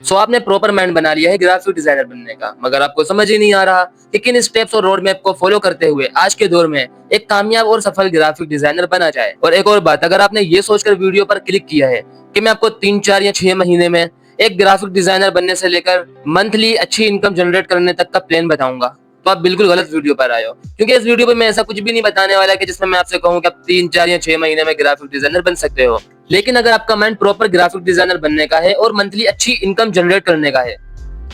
सो आपने proper mind बना लिया है ग्राफिक डिजाइनर बनने का, मगर आपको समझ ही नहीं आ रहा कि किन स्टेप्स और रोड मैप को फॉलो करते हुए आज के दौर में एक कामयाब और सफल ग्राफिक डिजाइनर बना जाए। और एक और बात, अगर आपने ये सोचकर वीडियो पर क्लिक किया है कि मैं आपको 3 4 या 6 महीने में एक ग्राफिक डिजाइनर बनने से लेकर मंथली अच्छी इनकम जनरेट करने तक का प्लान बताऊंगा, तो आप बिल्कुल गलत वीडियो पर आए हो। क्योंकि इस वीडियो पे मैं ऐसा कुछ भी नहीं बताने वाला कि जिसमें मैं आपसे कहूँ कि आप 3 4 या 6 महीने में ग्राफिक डिजाइनर बन सकते हो। लेकिन अगर आपका माइंड प्रॉपर ग्राफिक डिजाइनर बनने का है और मंथली अच्छी इनकम जनरेट करने का है,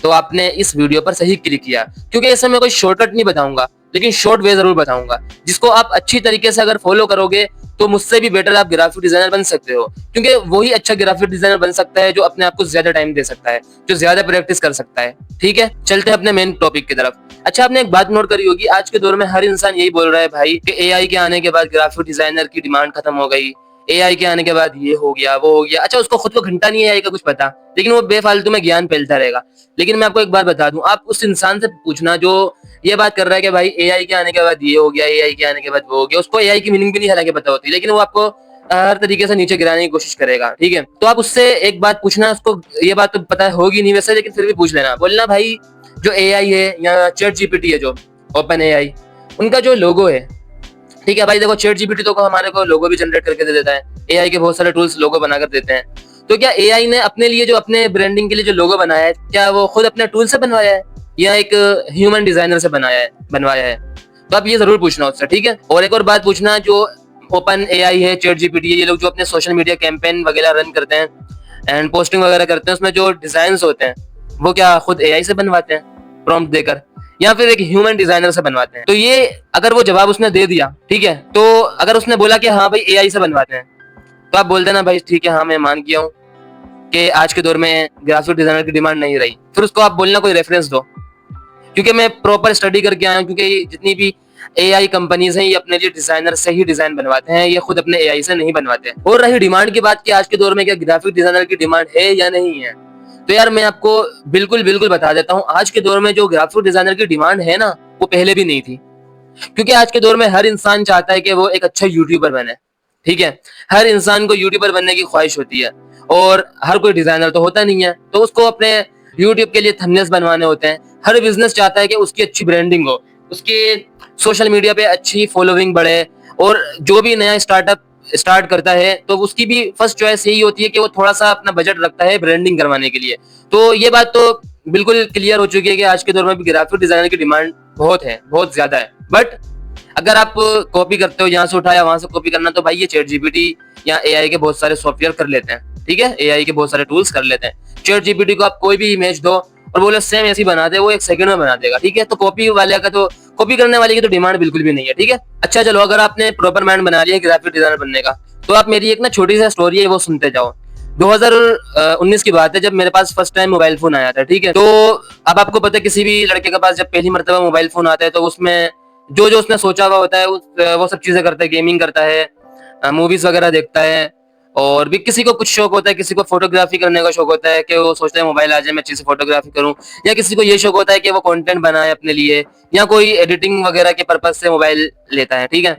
तो आपने इस वीडियो पर सही क्लिक किया। क्योंकि इसमें मैं कोई शॉर्टकट नहीं बताऊंगा, लेकिन शॉर्ट वे जरूर बताऊंगा, जिसको आप अच्छी तरीके से अगर फॉलो करोगे तो मुझसे भी बेटर आप ग्राफिक डिजाइनर बन सकते हो। क्योंकि वही अच्छा ग्राफिक डिजाइनर बन सकता है जो अपने आप को ज्यादा टाइम दे सकता है, जो ज्यादा प्रैक्टिस कर सकता है। ठीक है, चलते हैं अपने मेन टॉपिक की तरफ। अच्छा, आपने एक बात नोट करी होगी, आज के दौर में हर इंसान यही बोल रहा है भाई कि एआई के आने के बाद ग्राफिक डिजाइनर की डिमांड खत्म हो गई, एआई के आने के बाद ये हो गया वो हो गया। अच्छा, उसको खुद को घंटा नहीं है एआई का कुछ पता, लेकिन वो बेफालतू में ज्ञान फैलता रहेगा। लेकिन मैं आपको एक बात बता दूं, आप उस इंसान से पूछना जो ये बात कर रहा है कि भाई एआई के आने के बाद ये हो गया, एआई के आने के बाद वो हो गया, उसको एआई की मीनिंग भी नहीं हालांकि पता होती, लेकिन वो आपको हर तरीके से नीचे गिराने की कोशिश करेगा। ठीक है, तो आप उससे एक बात पूछना, उसको ये बात तो पता होगी नहीं वैसे, लेकिन फिर भी पूछ लेना। बोलना भाई जो एआई है या चैट जीपीटी है, जो ओपन एआई, उनका जो लोगो है, ठीक है भाई, देखो चैट जीपीटी तो हमारे को लोगो भी जनरेट करके दे देता है, एआई के बहुत सारे टूल्स लोगो बनाकर देते हैं। तो क्या एआई ने अपने लिए जो अपने ब्रांडिंग के लिए जो लोगो बनाया है, क्या वो खुद अपने टूल से बनवाया है या एक ह्यूमन डिजाइनर से बनवाया है? तो आप ये जरूर पूछना उससे। ठीक है, और एक और बात पूछना, जो ओपन एआई है, चैट जीपीटी है, ये लोग जो अपने सोशल मीडिया कैंपेन वगैरह रन करते हैं एंड पोस्टिंग वगैरह करते हैं, उसमें जो डिजाइन होते हैं वो क्या खुद एआई से बनवाते हैं प्रॉम्प्ट देकर, या फिर एक ह्यूमन डिजाइनर से बनवाते हैं? तो ये अगर वो जवाब उसने दे दिया, ठीक है, तो अगर उसने बोला कि हाँ भाई एआई से बनवाते हैं, तो आप बोल देना भाई ठीक है, हाँ मैं मान गया हूँ कि आज के दौर में ग्राफिक डिजाइनर की डिमांड नहीं रही। फिर उसको आप बोलना कोई रेफरेंस दो, क्योंकि मैं प्रॉपर स्टडी करके आया हूँ। क्योंकि जितनी भी एआई कंपनीज हैं, ये अपने लिए डिजाइनर से ही डिजाइन बनवाते हैं, ये खुद अपने एआई से नहीं बनवाते। और रही डिमांड की बात कि आज के दौर में क्या ग्राफिक डिजाइनर की डिमांड है या नहीं है, तो यार मैं आपको बिल्कुल बिल्कुल बता देता हूँ, आज के दौर में जो ग्राफिक डिजाइनर की डिमांड है ना, वो पहले भी नहीं थी। क्योंकि आज के दौर में हर इंसान चाहता है कि वो एक अच्छा यूट्यूबर बने। ठीक है, हर इंसान को यूट्यूबर बनने की ख्वाहिश होती है, और हर कोई डिजाइनर तो होता नहीं है, तो उसको अपने यूट्यूब के लिए थंबनेल्स बनवाने होते हैं। हर बिजनेस चाहता है कि उसकी अच्छी ब्रांडिंग हो, उसके सोशल मीडिया पे अच्छी फॉलोइंग बढ़े, और जो भी नया स्टार्टअप स्टार्ट करता है तो उसकी भी फर्स्ट चॉइस यही होती है कि वो थोड़ा सा अपना बजट रखता है ब्रांडिंग करवाने के लिए। तो ये बात तो बिल्कुल क्लियर हो चुकी है कि आज के दौर में भी ग्राफिक डिजाइनर की डिमांड बहुत है, बहुत ज्यादा है। बट अगर आप कॉपी करते हो, यहाँ से उठाया वहां से कॉपी करना, तो भाई ये चैट जीपीटी या एआई के बहुत सारे सॉफ्टवेयर कर लेते हैं। ठीक है, एआई के बहुत सारे टूल्स कर लेते हैं। चैट जीपीटी को आप कोई भी इमेज दो और बोले सेम ऐसी बना दे, वो 1 सेकंड में बना देगा। ठीक है, तो कॉपी करने वाले की तो डिमांड बिल्कुल भी नहीं है। ठीक है, अच्छा चलो, अगर आपने प्रॉपर माइंड बना लिया है ग्राफिक डिजाइनर बनने का, तो आप मेरी एक ना छोटी सी स्टोरी है वो सुनते जाओ। 2019 की बात है, जब मेरे पास फर्स्ट टाइम मोबाइल फोन आया था। ठीक है, तो अब आपको पता है किसी भी लड़के के पास जब पहली मर्तबा मोबाइल फोन आता है तो उसमें जो जो उसने सोचा हुआ होता है वो सब चीजें करता है, गेमिंग करता है, मूवीज वगैरह देखता है, और भी किसी को कुछ शौक होता है, किसी को फोटोग्राफी करने का शौक होता है कि वो सोचता है मोबाइल आ जाए मैं अच्छी से फोटोग्राफी करूं, या किसी को ये शौक होता है कि वो कंटेंट बनाए अपने लिए, या कोई एडिटिंग वगैरह के पर्पज से मोबाइल लेता है। ठीक है,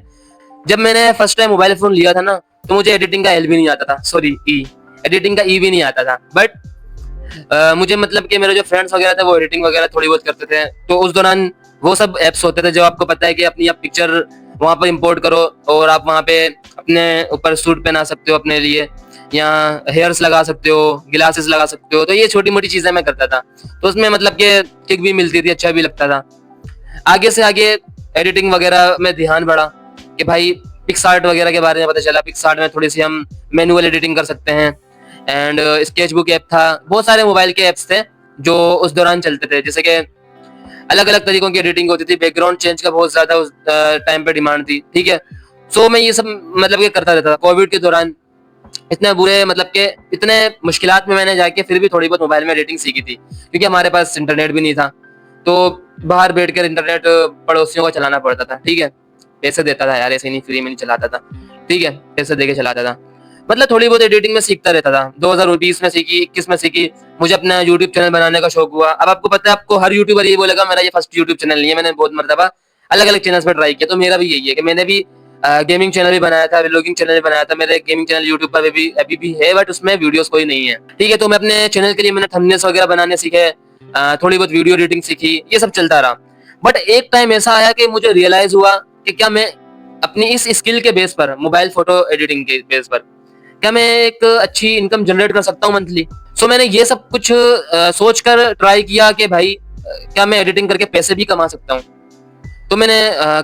जब मैंने फर्स्ट टाइम मोबाइल फोन लिया था ना, तो मुझे एडिटिंग का एल भी नहीं आता था, सॉरी ई, एडिटिंग का ई भी नहीं आता था। बट मुझे मतलब कि मेरे जो फ्रेंड्स वगैरह थे वो एडिटिंग वगैरह थोड़ी बहुत करते थे, तो उस दौरान वो सब एप्स होते थे जो आपको पता है कि अपनी आप पिक्चर वहां पर इंपोर्ट करो और आप वहां पे अपने ऊपर सूट पहना सकते हो अपने लिए, या हेयर्स लगा सकते हो, ग्लासेस लगा सकते हो। तो ये छोटी मोटी चीजें मैं करता था, तो उसमें मतलब कि किक भी मिलती थी, अच्छा भी लगता था। आगे से आगे एडिटिंग वगैरह में ध्यान बढ़ा कि भाई पिक्सार्ट वगैरह के बारे में पता चला, पिक्सार्ट में थोड़ी सी हम मैनुअल एडिटिंग कर सकते हैं। एंड स्केचबुक ऐप था, बहुत सारे मोबाइल के ऐप्स थे जो उस दौरान चलते थे, जैसे कि अलग अलग तरीकों की एडिटिंग होती थी, बैकग्राउंड चेंज का बहुत ज्यादा उस टाइम पे डिमांड थी। ठीक है, सो मैं ये सब मतलब कि करता रहता था। कोविड के दौरान इतने बुरे मतलब के इतने मुश्किलात में मैंने जाके फिर भी थोड़ी बहुत मोबाइल में एडिटिंग सीखी थी, क्योंकि हमारे पास इंटरनेट भी नहीं था, तो बाहर बैठकर इंटरनेट पड़ोसियों को चलाना पड़ता था। ठीक है, पैसे देता था यार, ऐसे नहीं फ्री में नहीं चलाता था। ठीक है, पैसे देके चलाता था, मतलब थोड़ी बहुत एडिटिंग में सीखता रहता था। 2020 में सीखी, 21 में सीखी, मुझे अपना यूट्यूब चैनल बनाने का शौक हुआ। अब आपको पता है, आपको हर यूट्यूबर ये बोलेगा मेरा ये फर्स्ट यूट्यूब चैनल नहीं है, मैंने बहुत मरतबा अलग अलग चैनल्स पे ट्राई किया, तो मेरा भी यही है कि मैंने भी गेमिंग चैनल भी बनाया था, व्लॉगिंग चैनल भी बनाया था। मेरा गेमिंग चैनल यूट्यूब पर अभी भी है, बट उसमें वीडियोस कोई नहीं है, ठीक है। तो मैं अपने चैनल के लिए मैंने थंबनेल्स वगैरह बनाने सीखे, थोड़ी बहुत वीडियो एडिटिंग सीखी, ये सब चलता रहा। बट एक टाइम ऐसा आया कि मुझे रियलाइज हुआ कि क्या मैं अपनी इस स्किल के बेस पर, मोबाइल फोटो एडिटिंग के बेस पर, क्या मैं एक अच्छी इनकम जनरेट कर सकता हूँ मंथली। सो मैंने ये सब कुछ सोचकर ट्राई किया कि भाई क्या मैं एडिटिंग करके पैसे भी कमा सकता हूँ। तो मैंने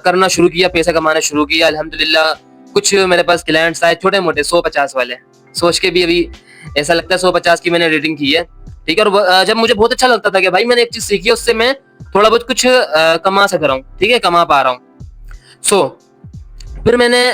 करना शुरू किया, पैसा कमाना शुरू किया। अल्हम्दुलिल्लाह कुछ मेरे पास क्लाइंट्स आए, छोटे मोटे 100-50 वाले। सोच के भी अभी ऐसा लगता है 100-50 की मैंने एडिटिंग की है, ठीक है। और जब मुझे बहुत अच्छा लगता था कि भाई मैंने एक चीज सीखी है, उससे मैं थोड़ा बहुत कुछ कमा सक रहा हूँ, ठीक है, कमा पा रहा हूँ। सो फिर मैंने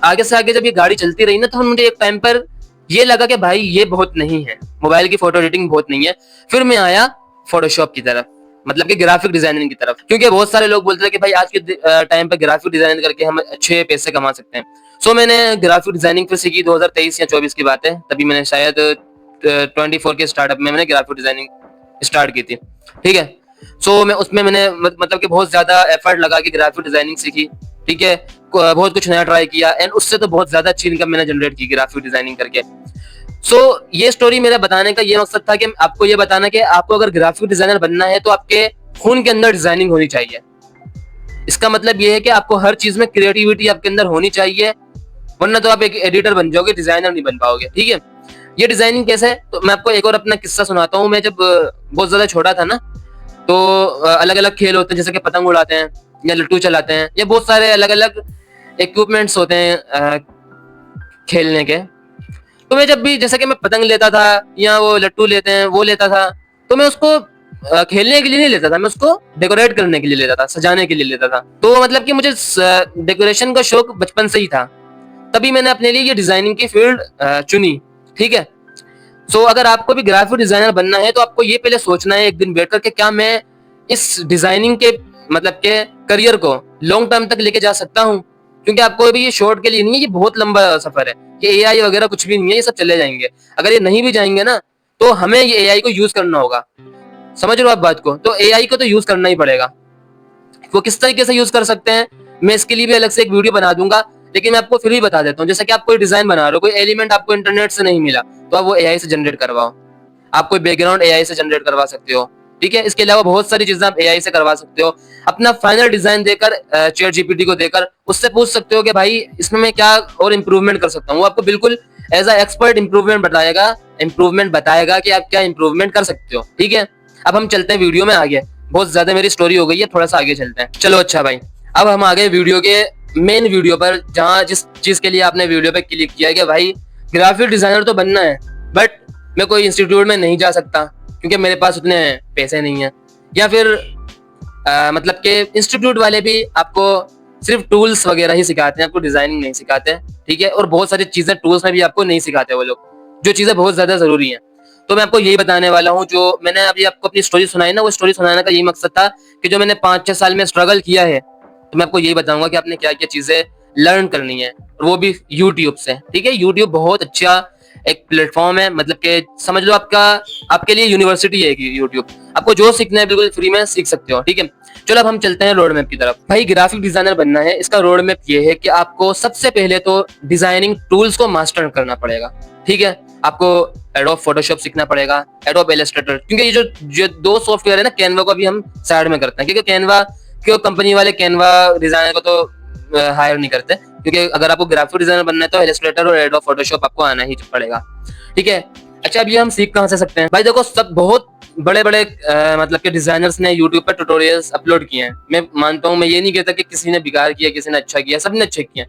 आगे से आगे जब ये गाड़ी चलती रही ना, तो मुझे एक टाइम पर ये लगा कि भाई ये बहुत नहीं है, मोबाइल की फोटो एडिटिंग बहुत नहीं है। फिर मैं आया फोटोशॉप की तरफ, मतलब कि ग्राफिक डिजाइनिंग की तरफ, क्योंकि बहुत सारे लोग बोलते हैं कि भाई आज के टाइम पे ग्राफिक डिजाइनिंग करके हम अच्छे पैसे कमा सकते हैं। सो मैंने ग्राफिक डिजाइनिंग फिर सीखी, 2023 या 24 की बात है, तभी मैंने शायद 24 के स्टार्टअप में मैंने ग्राफिक डिजाइनिंग स्टार्ट की थी, ठीक है। सो मैं उसमें मैंने मतलब कि बहुत ज्यादा एफर्ट लगा के ग्राफिक डिजाइनिंग सीखी, ठीक है। बहुत कुछ नया ट्राई किया, एंड उससे तो बहुत ज्यादा अच्छी इनकम मैंने जनरेट की ग्राफिक डिजाइनिंग करके। सो ये स्टोरी मेरा बताने का ये मकसद था कि आपको ये बताना कि आपको अगर ग्राफिक डिजाइनर बनना है तो आपके खून के अंदर डिजाइनिंग होनी चाहिए। इसका मतलब ये है कि आपको हर चीज में क्रिएटिविटी आपके अंदर होनी चाहिए, वरना तो आप एक एडिटर बन जाओगे, डिजाइनर नहीं बन पाओगे, ठीक है। ये डिजाइनिंग कैसे है, तो मैं आपको एक और अपना किस्सा सुनाता हूँ। मैं जब बहुत ज्यादा छोटा था ना, तो अलग अलग खेल होते हैं, जैसे कि पतंग उड़ाते हैं या लट्टू चलाते हैं, या बहुत सारे अलग अलग इक्विपमेंट्स होते हैं खेलने के। तो मैं जब भी, जैसे कि मैं पतंग लेता था या वो लट्टू लेते हैं वो लेता था, तो मैं उसको खेलने के लिए नहीं लेता था, मैं उसको डेकोरेट करने के लिए लेता था, सजाने के लिए लेता था। तो मतलब कि मुझे डेकोरेशन का शौक बचपन से ही था, तभी मैंने अपने लिए ये डिजाइनिंग की फील्ड चुनी, ठीक है। सो अगर आपको भी ग्राफिक डिजाइनर बनना है तो आपको ये पहले सोचना है एक दिन बैठकर कि क्या मैं इस डिजाइनिंग के मतलब के करियर को लॉन्ग टर्म तक लेके जा सकता हूँ, क्योंकि आपको अभी ये शॉर्ट के लिए नहीं है, ये बहुत लंबा सफर है। ये एआई वगैरह कुछ भी नहीं है, ये सब चले जाएंगे। अगर ये नहीं भी जाएंगे ना, तो हमें ये एआई को यूज करना होगा। समझ रहे हो आप बात को? तो एआई को तो यूज करना ही पड़ेगा। वो किस तरीके से यूज कर सकते हैं, मैं इसके लिए भी अलग से एक वीडियो बना दूंगा, लेकिन मैं आपको फिर भी बता देता हूँ। जैसे कि आप कोई डिजाइन बना रहे हो, कोई एलिमेंट आपको इंटरनेट से नहीं मिला, तो आप वो एआई से जनरेट करवाओ। आप कोई बैकग्राउंड एआई से जनरेट करवा सकते हो, ठीक है। इसके अलावा बहुत सारी चीजें आप एआई से करवा सकते हो। अपना फाइनल डिजाइन देकर चैट जीपीटी को देकर उससे पूछ सकते हो कि भाई इसमें मैं क्या और इम्प्रूवमेंट कर सकता हूँ। वो आपको बिल्कुल एज अ एक्सपर्ट इम्प्रूवमेंट बताएगा कि आप क्या इम्प्रूवमेंट कर सकते हो, ठीक है। अब हम चलते हैं वीडियो में आगे, बहुत ज्यादा मेरी स्टोरी हो गई है, थोड़ा सा आगे चलते हैं। चलो अच्छा भाई, अब हम आ गए वीडियो के मेन वीडियो पर, जहाँ जिस चीज के लिए आपने वीडियो पे क्लिक किया कि भाई ग्राफिक डिजाइनर तो बनना है, बट मैं कोई इंस्टीट्यूट में नहीं जा सकता क्योंकि मेरे पास उतने पैसे नहीं है। या फिर मतलब के इंस्टीट्यूट वाले भी आपको सिर्फ टूल्स वगैरह ही सिखाते हैं, आपको डिजाइनिंग नहीं सिखाते, ठीक है। और बहुत सारी चीजें टूल्स में भी आपको नहीं सिखाते वो लोग, जो चीजें बहुत ज्यादा जरूरी है। तो मैं आपको यही बताने वाला हूँ, जो मैंने अभी आपको अपनी स्टोरी सुनाई ना, वो स्टोरी सुनाने का यही मकसद था कि जो मैंने 5-6 साल में स्ट्रगल किया है, तो मैं आपको यही बताऊंगा कि आपने क्या क्या चीजें लर्न करनी है, और वो भी यूट्यूब से, ठीक है। यूट्यूब बहुत अच्छा एक प्लेटफॉर्म है, मतलब कि समझ लो आपके लिए यूनिवर्सिटी है यूट्यूब। आपको जो सीखना है बिल्कुल फ्री में सीख सकते हो, ठीक है। चलो अब हम चलते हैं रोड मैप की तरफ। भाई ग्राफिक डिजाइनर बनना है, इसका रोड मैप ये है कि आपको सबसे पहले तो डिजाइनिंग टूल्स को मास्टर करना पड़ेगा, ठीक है। आपको एडोब फोटोशॉप सीखना पड़ेगा, एडोब इलस्ट्रेटर, क्योंकि ये जो दो सॉफ्टवेयर है ना, कैनवा को भी हम साइड में करते हैं, क्योंकि कैनवा क्यों कंपनी वाले कैनवा डिजाइनर को तो हायर नहीं करते, क्योंकि अगर आपको ग्राफिक डिजाइनर बनना है तो इलस्ट्रेटर और एडोब फोटोशॉप आपको आना ही पड़ेगा, ठीक है। अच्छा अब ये हम सीख कहाँ से सकते हैं? भाई देखो, सब बहुत बड़े बड़े मतलब के डिजाइनर्स ने यूट्यूब पर ट्यूटोरियल्स अपलोड किए हैं। मैं मानता हूँ, मैं ये नहीं कहता कि किसी ने बेकार किया, किसी ने अच्छा किया, सबने अच्छे किया,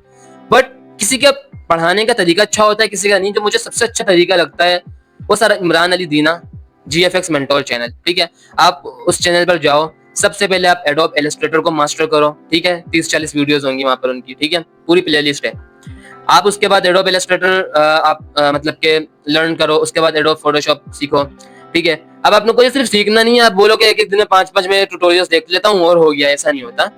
बट किसी का पढ़ाने का तरीका अच्छा होता है, किसी का नहीं। जो मुझे सबसे अच्छा तरीका लगता है वो सारा इमरान अली दीना GFX मेंटोर चैनल, ठीक है। आप उस चैनल पर जाओ, सबसे पहले आप एडोब इलस्ट्रेटर को मास्टर करो, ठीक है। 30-40 वीडियोस होंगी वहां पर उनकी, ठीक है, पूरी प्लेलिस्ट है। आप उसके बाद एडोब इलस्ट्रेटर आप मतलब के लर्न करो, उसके बाद एडोब फोटोशॉप सीखो, ठीक है। अब आप लोग को ये सिर्फ सीखना नहीं है, आप बोलो कि एक एक दिन में 5-5 मैं ट्यूटोरियल्स देख लेता हूँ और हो गया, ऐसा नहीं होता।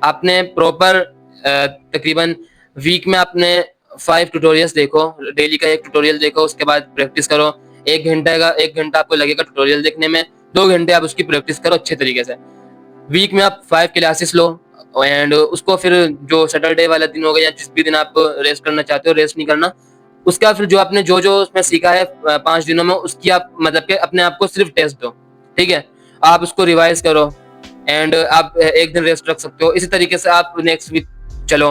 आपने प्रॉपर तकरीबन वीक में आपने 5 ट्यूटोरियल्स देखो, डेली का एक ट्यूटोरियल देखो, उसके बाद प्रैक्टिस करो। 1 घंटा आपको लगेगा ट्यूटोरियल देखने में, 2 घंटे आप उसकी प्रैक्टिस करो अच्छे तरीके से। वीक में आप 5 क्लासेस लो, एंड उसको फिर जो सैटरडे वाला दिन होगा या जिस भी दिन आप रेस्ट करना चाहते हो, रेस्ट नहीं करना, उसका फिर जो आपने जो जो उसमें सीखा है 5 दिनों में, उसकी आप मतलब के अपने आप को सिर्फ टेस्ट दो, ठीक है। आप उसको रिवाइज करो एंड आप एक दिन रेस्ट रख सकते हो। इसी तरीके से आप नेक्स्ट वीक चलो।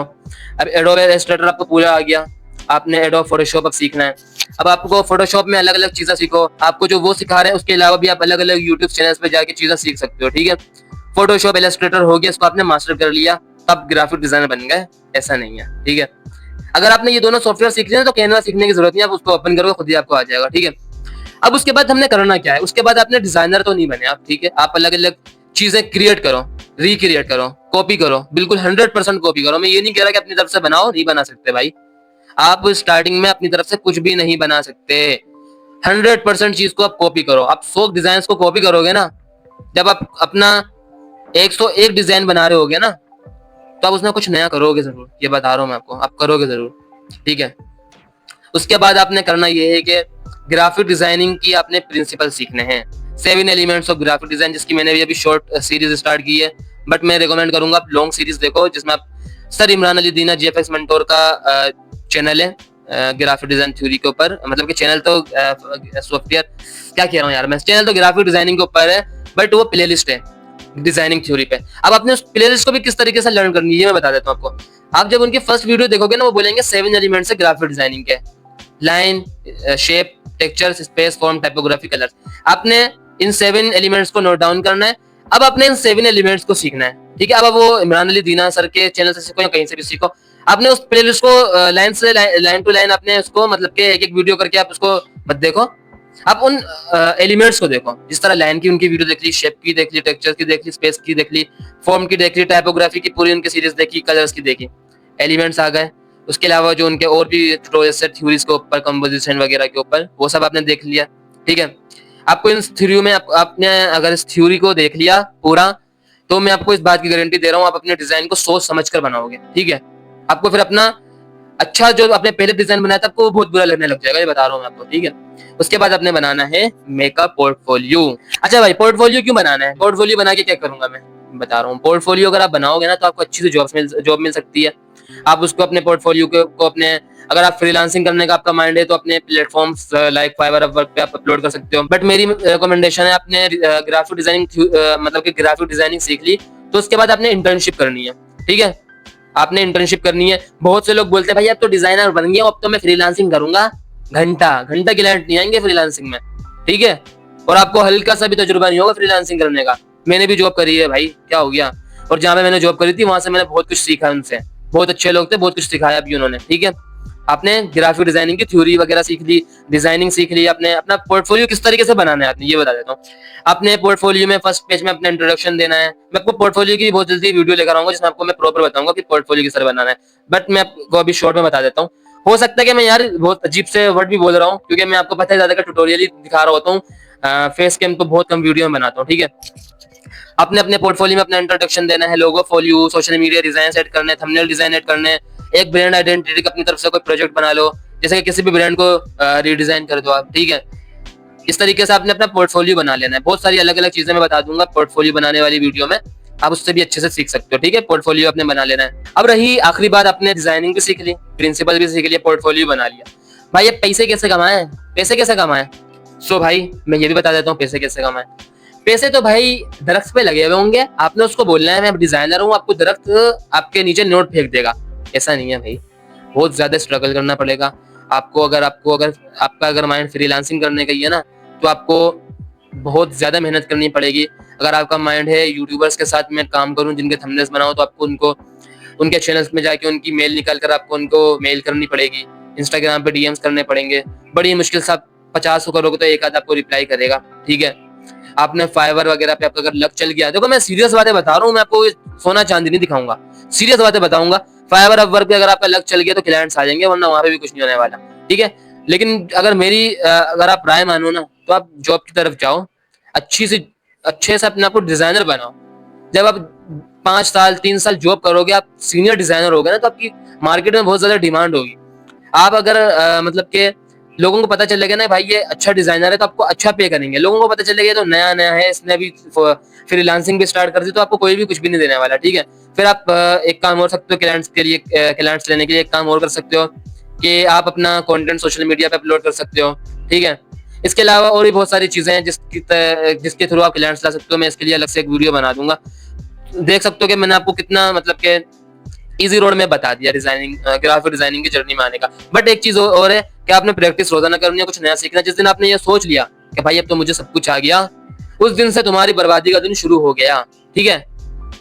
अब एडोबे इलस्ट्रेटर आपको पूरा आ गया, आपने एडोब फोटोशॉप अब सीखना है। अब आपको फोटोशॉप में अलग अलग चीजें सीखो, आपको जो वो सिखा रहे हैं उसके अलावा भी आप अलग अलग यूट्यूब चैनल्स पे जाके चीजें सीख सकते हो, ठीक है। फोटोशॉप इलस्ट्रेटर हो गया, इसको आपने मास्टर कर लिया, तब ग्राफिक डिजाइनर बन गए, ऐसा नहीं है, ठीक है। अगर आपने ये दोनों सॉफ्टवेयर सीख लिया तो कैनवा सीखने की जरूरत नहीं, आप उसको ओपन करोगे खुद ही आपको आ जाएगा, ठीक है। अब उसके बाद हमने करना क्या है, उसके बाद आपने डिजाइनर तो नहीं बने आप, ठीक है। आप अलग अलग चीजें क्रिएट करो, रिक्रिएट करो, कॉपी करो, बिल्कुल 100% कॉपी करो। मैं ये नहीं कह रहा कि अपनी तरफ से बनाओ, नहीं बना सकते भाई। आप स्टार्टिंग में अपनी तरफ से कुछ भी नहीं बना सकते, 100% चीज को आप कॉपी करो। आप 100 डिजाइन को कॉपी करोगे ना, जब आप अपना 101 डिजाइन बना रहे होगे ना, तो आप उसमें कुछ नया करोगे जरूर, ये बता रहा हूँ मैं आपको, आप करोगे जरूर, ठीक है। उसके बाद आपने करना ये है कि ग्राफिक डिजाइनिंग की आपने प्रिंसिपल सीखने हैं, 7 एलिमेंट्स ऑफ ग्राफिक डिजाइन, जिसकी मैंने भी अभी शॉर्ट सीरीज स्टार्ट की है, बट मैं रिकमेंड करूंगा आप लॉन्ग सीरीज देखो, जिसमें आप सर इमरान अली दीना जीएफएक्स मेंटोर का चैनल है ग्राफिक डिजाइन थ्योरी के ऊपर, मतलब कि चैनल तो सॉफ्टवेयर क्या कह रहा हूँ यार मैं, चैनल तो ग्राफिक डिजाइनिंग के ऊपर है, बट वो प्लेलिस्ट है डिजाइनिंग थ्योरी पे। अब आपने उस प्लेलिस्ट को भी किस तरीके से लर्न करनी है, ये मैं बता देता हूँ आपको। आप जब उनकी फर्स्ट वीडियो देखोगे ना, वो बोलेंगे 7 एलिमेंट्स है ग्राफिक डिजाइनिंग के, line, shape, texture, space, form, typography, colour. आपने इन 7 एलिमेंट्स को नोट डाउन करना है। अब आपने इन 7 एलिमेंट्स को सीखना है, ठीक है। अब वो इमरान अली दीना सर के चैनल से सीखो या कहीं से भी सीखो, आपने उस प्लेलिस्ट को लाइन से लाइन टू लाइन आपने उसको मतलब के एक एक वीडियो करके आप उसको मत देखो, आप उन एलिमेंट्स को देखो। जिस तरह लाइन की उनकी वीडियो देख ली, शेप की देख ली, टेक्सचर की देख ली, स्पेस की देख ली, फॉर्म की देख ली, टाइपोग्राफी की पूरी उनकी सीरीज देखी, कलर्स की देखी, एलिमेंट्स आ गए। उसके अलावा जो उनके और भी ट्यूटोरियल्स है थ्योरीज के ऊपर, कंपोजिशन वगैरह के ऊपर, वो सब आपने देख लिया, ठीक है। आपको इन थ्योरी में आपने अगर इस थ्योरी को देख लिया पूरा, तो मैं आपको इस बात की गारंटी दे रहा हूँ, आप अपने डिजाइन को सोच समझ कर बनाओगे, ठीक है। आपको फिर अपना अच्छा जो आपने पहले डिजाइन बनाया था आपको वो बहुत बुरा लगने लग जाएगा, ये बता रहा हूँ मैं आपको, ठीक है। उसके बाद आपने बनाना है मेकअप पोर्टफोलियो। अच्छा भाई, पोर्टफोलियो क्यों बनाना है, पोर्टफोलियो बना के क्या करूंगा मैं बता रहा हूँ। पोर्टफोलियो अगर आप बनाओगे ना, तो आपको अच्छी से जॉब मिल सकती है। आप उसको अपने पोर्टफोलियो को अपने, अगर आप फ्रीलांसिंग करने का आपका माइंड है, तो अपने प्लेटफॉर्म्स लाइक फाइवर, अपवर्क पे आप अपलोड कर सकते हो। बट मेरी रिकमेंडेशन है, आपने ग्राफिक डिजाइनिंग मतलब कि ग्राफिक डिजाइनिंग सीख ली, तो उसके बाद आपने इंटर्नशिप करनी है, ठीक है। आपने इंटर्नशिप करनी है। बहुत से लोग बोलते हैं भाई अब तो डिजाइनर बन गया, अब तो मैं फ्रीलांसिंग करूंगा, घंटा घंटा क्लाइंट नहीं आएंगे फ्रीलांसिंग में, ठीक है। और आपको हल्का सा भी तजुर्बा नहीं होगा फ्रीलांसिंग करने का। मैंने भी जॉब करी है भाई, क्या हो गया। और जहां पे मैंने जॉब करी थी वहां से मैंने बहुत कुछ सीखा उनसे, बहुत अच्छे लोग थे, बहुत कुछ सिखाया भी उन्होंने, ठीक है। आपने ग्राफिक डिजाइनिंग की थ्योरी वगैरह सीख ली, डिजाइनिंग सीख ली, आपने अपना पोर्टफोलियो किस तरीके से बनाना है आपने ये बता देता हूँ। आपने पोर्टफोलियो में फर्स्ट पेज में अपना इंट्रोडक्शन देना है। मैं आपको पोर्टफोलियो की बहुत जल्दी वीडियो लेकर आऊंगा, जिसमें आपको मैं प्रॉपर बताऊंगा कि पोर्टफोलियो किस तरह बनाना है, बट मैं आपको अभी शॉर्ट में बता देता हूँ। हो सकता है कि मैं यार बहुत अजीब से वर्ड भी बोल रहा हूँ, क्योंकि मैं आपको पता है ज्यादा ट्यूटोरियल ही दिखा रहा होता हूँ, फेस कैम तो बहुत कम वीडियो में बनाता हूँ, ठीक है। आपने अपने पोर्टफोलियो में अपना इंट्रोडक्शन देना है, logo folio, social media design set करने, थंबनेल डिजाइन सेट करने, एक ब्रांड आइडेंटिटी अपनी तरफ से कोई प्रोजेक्ट बना लो, जैसे कि किसी भी ब्रांड को रीडिजाइन कर दो आप, ठीक है। इस तरीके से आपने अपना पोर्टफोलियो बना लेना है। बहुत सारी अलग अलग चीजें मैं बता दूंगा पोर्टफोलियो बनाने वाली वीडियो में, आप उससे भी अच्छे से सीख सकते हो, ठीक है। पोर्टफोलियो आपने बना लेना है। अब रही आखिरी बात, आपने डिजाइनिंग भी सीख ली, प्रिंसिपल भी सीख लिया, पोर्टफोलियो बना लिया। भाई ये पैसे कैसे कमाए, पैसे कैसे कमाए। सो भाई मैं ये भी बता देता हूँ पैसे कैसे कमाए। पैसे तो भाई दरख्त पे लगे हुए होंगे, आपने उसको बोलना है मैं डिजाइनर हूँ, आपको दरख्त आपके नीचे नोट फेंक देगा, ऐसा नहीं है भाई। बहुत ज्यादा स्ट्रगल करना पड़ेगा आपको। अगर आपका अगर माइंड फ्रीलांसिंग करने का ही है ना, तो आपको बहुत ज्यादा मेहनत करनी पड़ेगी। अगर आपका माइंड है यूट्यूबर्स के साथ मैं काम करूं, जिनके थंबनेल्स बनाऊं, तो आपको उनको उनके चैनल्स में जाके उनकी मेल निकाल कर आपको उनको मेल करनी पड़ेगी, इंस्टाग्राम पे डीएम्स करने पड़ेंगे। बड़ी मुश्किल से आप 50 को करोगे तो एक आध आपको रिप्लाई करेगा, ठीक है। आपने फाइवर वगैरह पे आपका अगर लक चल गया, देखो मैं सीरियस बातें बता रहा हूँ, मैं आपको सोना चांदी नहीं दिखाऊंगा, सीरियस बातें बताऊंगा। फाइवर अपवर्क पे अगर आपका लक चल गया तो क्लाइंट्स आ जाएंगे, वरना वहां पे भी कुछ नहीं होने वाला, ठीक है। लेकिन अगर आप राय मानो ना, तो आप जॉब की तरफ जाओ, अच्छे से अपने आप को डिजाइनर बनाओ। जब आप 5 साल 3 साल जॉब करोगे, आप सीनियर डिजाइनर हो गए ना, तो आपकी मार्केट में बहुत ज्यादा डिमांड होगी। आप अगर मतलब के लोगों को पता चलेगा ना भाई ये अच्छा डिजाइनर है, तो आपको अच्छा पे करेंगे। लोगों को पता चलेगा तो नया नया है, इसने अभी फ्रीलांसिंग भी स्टार्ट कर दी, तो आपको कोई भी कुछ भी नहीं देने वाला, ठीक है। फिर आप एक काम और सकते हो क्लाइंट्स के लिए, क्लाइंट्स लेने के लिए एक काम और कर सकते हो कि आप अपना कंटेंट सोशल मीडिया पे अपलोड कर सकते हो, ठीक है। इसके अलावा और भी बहुत सारी चीजें हैं जिसके थ्रू आप क्लाइंट्स ला सकते हो। मैं इसके लिए अलग से एक वीडियो बना दूंगा। देख सकते हो कि मैंने आपको कितना मतलब के इजी रोड में बता दिया डिजाइनिंग, ग्राफिक डिजाइनिंग की जर्नी में आने का। बट एक चीज और है कि आपने प्रैक्टिस रोजाना करनी है, कुछ नया सीखना है। जिस दिन आपने ये सोच लिया कि भाई अब तो मुझे सब कुछ आ गया, उस दिन से तुम्हारी बर्बादी का दिन शुरू हो गया, ठीक है।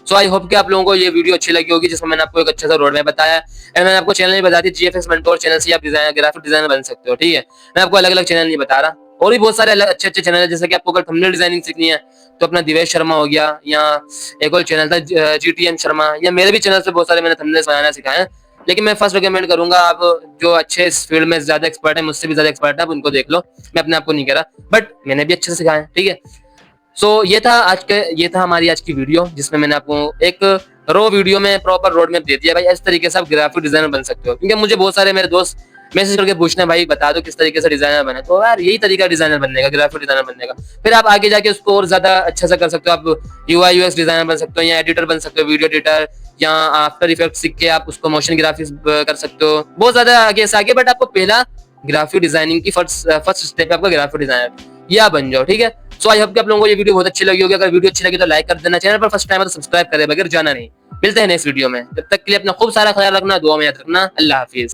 सो आई होप कि आप लोगों को ये वीडियो अच्छी लगी होगी, जिसमें मैंने आपको एक अच्छा सा रोड मैप बताया है। एंड मैंने आपको चैनल भी बता दी, जीएफएक्स मेंटोर चैनल से आप डिजाइनर, ग्राफिक डिजाइनर बन सकते हो, ठीक है। मैं आपको अलग अलग चैनल नहीं बता रहा, और भी बहुत सारे अच्छे अच्छे चैनल है। जैसे कि आपको अगर थंबनेल डिजाइनिंग सीखनी है तो अपना दिवेश शर्मा हो गया, या एक और चैनल था जीटीएम शर्मा, या मेरे भी चैनल से बहुत सारे मैंने थंबनेल्स बनाना सिखाए हैं। लेकिन मैं फर्स्ट रिकमेंड करूंगा आप जो अच्छे इस फील्ड में ज्यादा एक्सपर्ट है, मुझसे भी ज्यादा एक्सपर्ट है, आप उनको देख लो। मैं अपने आप को नहीं कह रहा, बट मैंने भी अच्छे से सिखाया है, ठीक है। सो ये था हमारी आज की वीडियो, जिसमें मैंने आपको एक रो वीडियो में प्रॉपर रोड मैप दे दिया भाई। इस तरीके से आप ग्राफिक डिजाइनर बन सकते हो। क्योंकि मुझे बहुत सारे मेरे दोस्त मैसेज करके पूछना भाई बता दो किस तरीके से डिजाइनर बने, तो यार यही तरीका डिजाइनर बनने का, ग्राफिक डिजाइनर बनने का। फिर आप आगे जाके उसको और ज्यादा अच्छा से कर सकते हो। आप यूआई यूएक्स डिजाइनर बन सकते हो, या एडिटर बन सकते हो, वीडियो एडिटर, या आफ्टर इफेक्ट सीख के आप उसको मोशन ग्राफिक्स कर सकते हो। बहुत ज्यादा आगे से आगे, बट आपको पहला ग्राफिक डिजाइनिंग की फर्स्ट स्टेप है आपका ग्राफिक डिजाइनर, या बन जाओ, ठीक है। सो आई होप कि आप लोगों को ये वीडियो बहुत अच्छी लगी होगी। अगर वीडियो अच्छी लगी तो लाइक कर देना, चैनल पर फर्स्ट टाइम है तो सब्सक्राइब करे बगैर जाना नहीं। मिलते हैं नेक्स्ट वीडियो में, जब तक के लिए अपना खूब सारा ख्याल रखना, दुआ में याद रखना। अल्लाह हाफिज।